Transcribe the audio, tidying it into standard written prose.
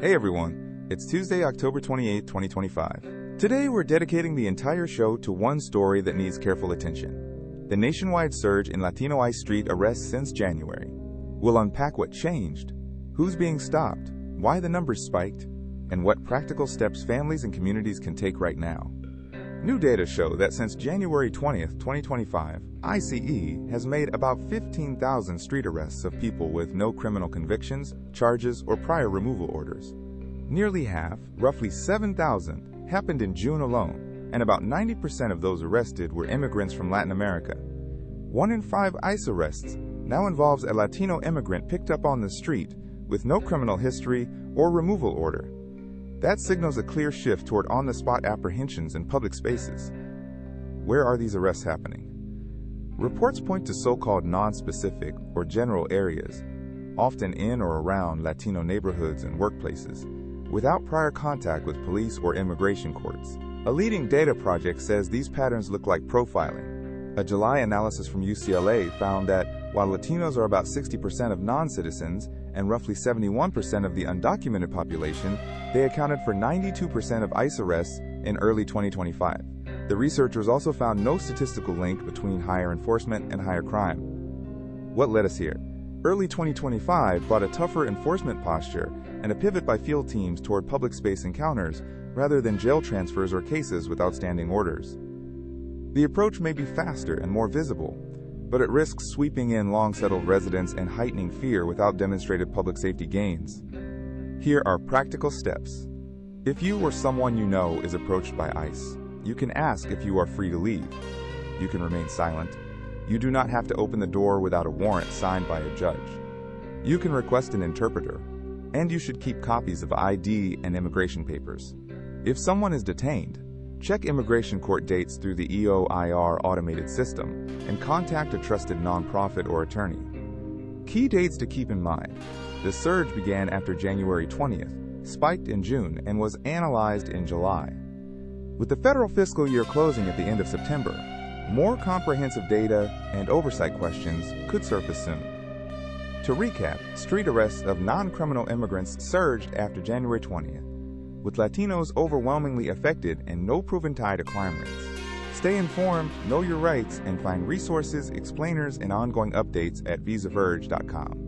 Hey everyone, it's Tuesday, October 28, 2025. Today we're dedicating the entire show to one story that needs careful attention. The nationwide surge in Latino ICE street arrests since January. We'll unpack what changed, who's being stopped, why the numbers spiked, and what practical steps families and communities can take right now. New data show that since January 20th, 2025, ICE has made about 15,000 street arrests of people with no criminal convictions, charges, or prior removal orders. Nearly half, roughly 7,000, happened in June alone, and about 90% of those arrested were immigrants from Latin America. 1 in 5 ICE arrests now involves a Latino immigrant picked up on the street with no criminal history or removal order. That signals a clear shift toward on-the-spot apprehensions in public spaces. Where are these arrests happening? Reports point to so-called non-specific or general areas, often in or around Latino neighborhoods and workplaces, without prior contact with police or immigration courts. A leading data project says these patterns look like profiling. A July analysis from UCLA found that while Latinos are about 60% of non-citizens and roughly 71% of the undocumented population, they accounted for 92% of ICE arrests in early 2025. The researchers also found no statistical link between higher enforcement and higher crime. What led us here? Early 2025 brought a tougher enforcement posture and a pivot by field teams toward public space encounters rather than jail transfers or cases with outstanding orders. The approach may be faster and more visible, but it risks sweeping in long-settled residents and heightening fear without demonstrated public safety gains. Here are practical steps. If you or someone you know is approached by ICE, you can ask if you are free to leave. You can remain silent. You do not have to open the door without a warrant signed by a judge. You can request an interpreter, and you should keep copies of ID and immigration papers. If someone is detained, check immigration court dates through the EOIR automated system and contact a trusted nonprofit or attorney. Key dates to keep in mind. The surge began after January 20th, spiked in June, and was analyzed in July. With the federal fiscal year closing at the end of September, more comprehensive data and oversight questions could surface soon. To recap, street arrests of non-criminal immigrants surged after January 20th, with Latinos overwhelmingly affected and no proven tie to crime rates. Stay informed, know your rights, and find resources, explainers, and ongoing updates at visaverge.com.